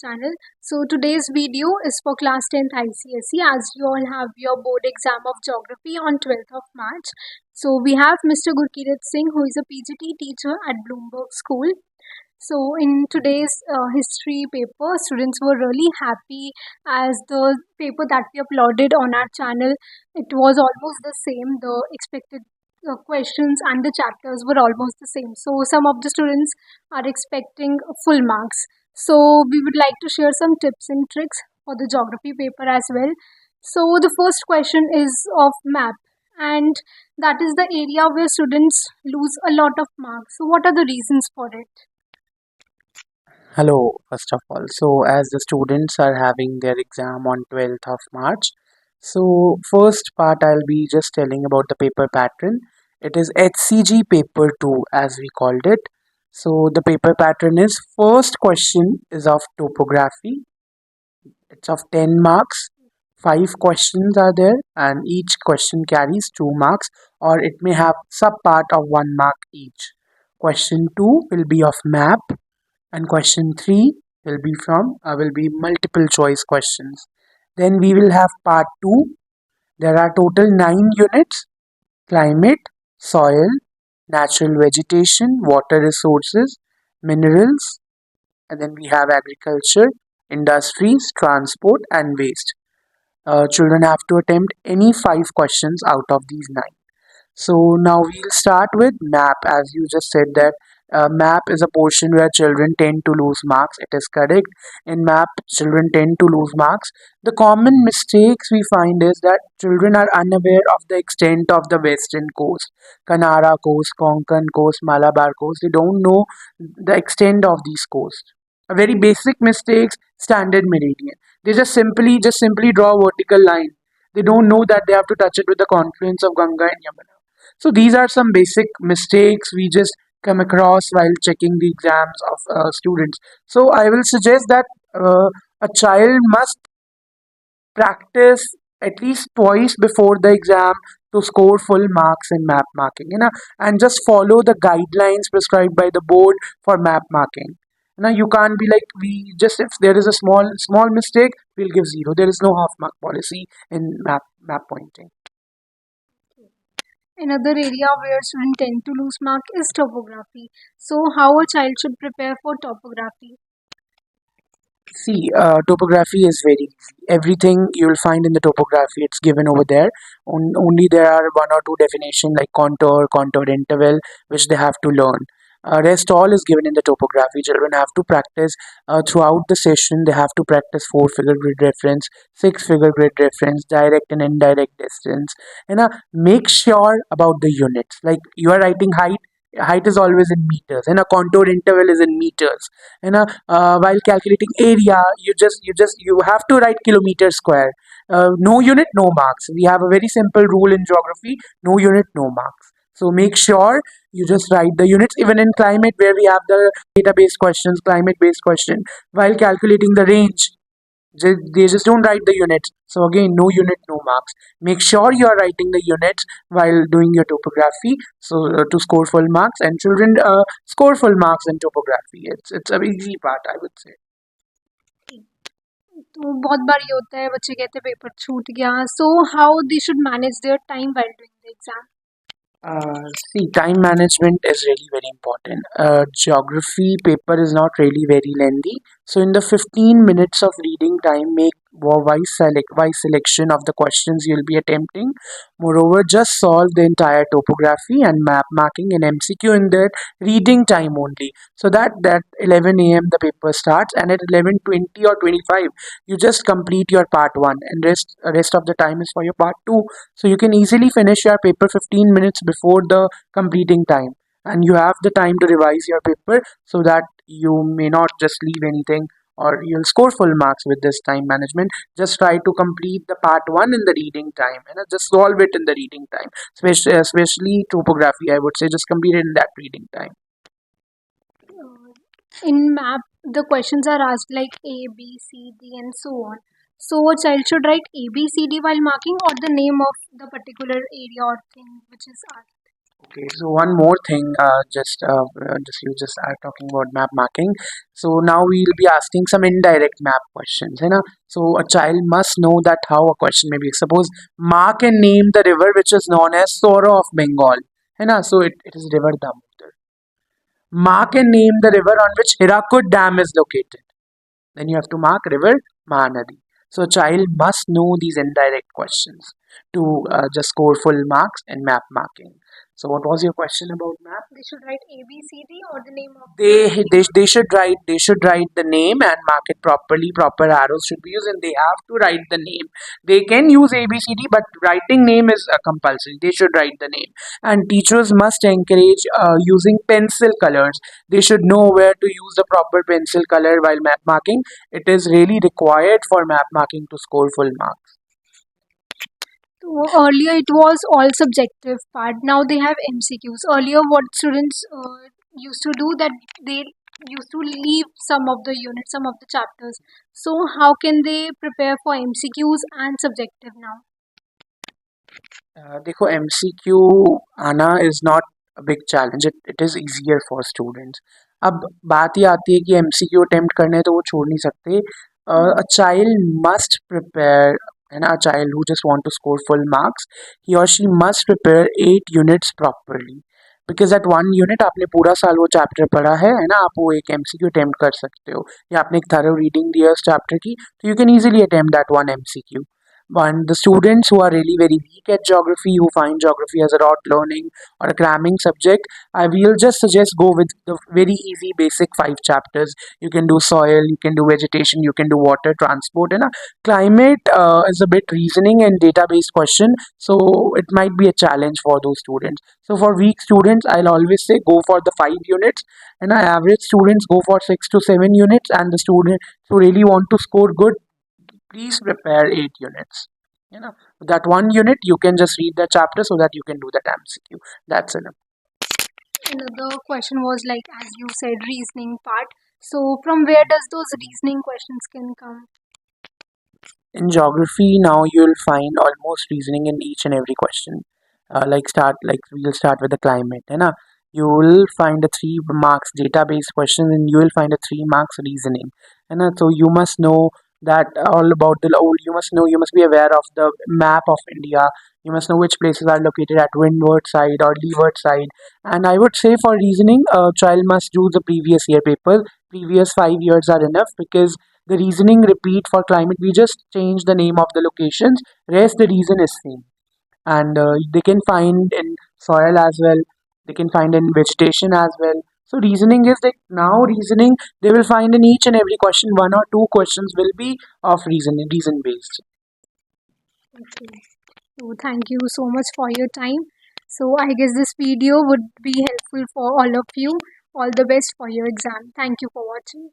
channel. So today's video is for class 10th ICSE, as you all have your board exam of geography on 12th of March. So we have Mr. Gurkirat Singh, who is a PGT teacher at Bloomberg School. So in today's history paper, students were really happy as the paper that we uploaded on our channel, it was almost the same. The expected questions and the chapters were almost the same. So some of the students are expecting full marks. So we would like to share some tips and tricks for the geography paper as well. So the first question is of map, and that is the area where students lose a lot of marks. So what are the reasons for it? Hello, first of all. So, as the students are having their exam on 12th of March, so first part I'll be just telling about the paper pattern. It is HCG paper 2 as we called it. So, the paper pattern is first question is of topography. It's of 10 marks. 5 questions are there and each question carries 2 marks, or it may have sub part of 1 mark each. Question 2 will be of map, and question 3 will be multiple choice questions. Then we will have part 2. There are total 9 units: climate, soil, natural vegetation, water resources, minerals, and then we have agriculture, industries, transport, and waste. Children have to attempt any 5 questions out of these 9. So now we'll start with map. As you just said that map is a portion where children tend to lose marks. It is correct. In map, children tend to lose marks. The common mistakes we find is that children are unaware of the extent of the western coast, Kanara coast, Konkan coast, Malabar coast. They don't know the extent of these coasts. A very basic mistakes, standard meridian. They just simply draw a vertical line. They don't know that they have to touch it with the confluence of Ganga and Yamuna. So these are some basic mistakes we just come across while checking the exams of students. So I will suggest that a child must practice at least twice before the exam to score full marks in map marking, and just follow the guidelines prescribed by the board for map marking. You can't be like, we just, if there is a small mistake, we'll give zero. There is no half mark policy in map pointing. Another area where students tend to lose mark is topography. So how a child should prepare for topography? See, topography is very easy. Everything you'll find in the topography, it's given over there. Only there are one or two definition like contour interval, which they have to learn. Rest all is given in the topography. Children have to practice throughout the session. They have to practice 4-figure grid reference, 6-figure grid reference, direct and indirect distance. Make sure about the units. Like you are writing height. Height is always in meters, and a contour interval is in meters. While calculating area, you have to write kilometer square. No unit, no marks. We have a very simple rule in geography: no unit, no marks. So make sure you just write the units. Even in climate, where we have the database questions, climate based question, while calculating the range, they just don't write the units. So again, no unit, no marks. Make sure you are writing the units while doing your topography, so to score full marks. And children score full marks in topography. It's a easy part, I would say. तो बहुत बार ये होता है बच्चे कहते हैं paper छूट गया. So how they should manage their time while doing the exam? See, time management is really very important. Geography paper is not really very lengthy, so in the 15 minutes of reading time, make wise selection of the questions you'll be attempting. Moreover, just solve the entire topography and map marking and MCQ in the reading time only. So that 11 a.m. the paper starts, and at 11:20 or 25, you just complete your part one, and rest of the time is for your part two. So you can easily finish your paper 15 minutes before the completing time, and you have the time to revise your paper, so that you may not just leave anything, or you'll score full marks with this time management. Just try to complete the part one in the reading time, and just solve it in the reading time. Especially topography, I would say, just complete it in that reading time. In map, the questions are asked like A, B, C, D, and so on. So a child should write A, B, C, D while marking, or the name of the particular area or thing which is asked. Okay, so one more thing, just you just are talking about map marking. So now we'll be asking some indirect map questions, है ना? So a child must know that how a question may be. Suppose mark and name the river which is known as Soro of Bengal, है ना? So it is river Damodar. Mark and name the river on which Hirakud Dam is located. Then you have to mark river Mahanadi. So a child must know these indirect questions to just score full marks in map marking. So what was your question about map? They should write A, B, C, D or the name of They should write the name and mark it properly. Proper arrows should be used, and they have to write the name. They can use ABCD, but writing name is compulsory. They should write the name, and teachers must encourage using pencil colors. They should know where to use the proper pencil color while map marking. It is really required for map marking to score full marks. So earlier it was all subjective part. Now they have MCQs. Earlier, what students used to do that they used to leave some of the units, some of the chapters. So how can they prepare for MCQs and subjective now? देखो MCQ आना is not a big challenge it is easier for students अब बात ये आती है कि MCQ attempt करने हैं तो वो छोड़ नहीं सकते अ चाइल्ड मस्ट प्रिपेयर है ना a child who just want to score full marks he और she must prepare 8 units properly because at one unit आपने पूरा साल वो चैप्टर पढ़ा है ना आप वो एक MCQ अटेम्प्ट कर सकते हो या आपने एक थरो रीडिंग दी है उस चैप्टर की तो you can easily attempt that one MCQ. And the students who are really very weak at geography, who find geography as a rote learning or a cramming subject, I will just suggest go with the very easy basic 5 chapters. You can do soil, you can do vegetation, you can do water transport, and climate is a bit reasoning and data-based question, so it might be a challenge for those students. So for weak students, I'll always say go for the 5 units, and average students go for 6 to 7 units, and the students who really want to score good, please prepare 8 units. You know, that one unit you can just read the chapter so that you can do that MCQ. That's enough. Another question was like, as you said, reasoning part. So from where does those reasoning questions can come? In geography, now you'll find almost reasoning in each and every question. Like we'll start with the climate. You will find a 3 marks database question, and you will find a 3 marks reasoning. So you must know that all about the old. You must be aware of the map of India. You must know which places are located at windward side or leeward side. And I would say for reasoning, a child must do the previous year paper. Previous 5 years are enough because the reasoning repeat for climate. We just change the name of the locations. Rest the reason is same, and they can find in soil as well. They can find in vegetation as well. So reasoning is like now reasoning. They will find in each and every question 1 or 2 questions will be of reason based. Okay. So thank you so much for your time. So I guess this video would be helpful for all of you. All the best for your exam. Thank you for watching.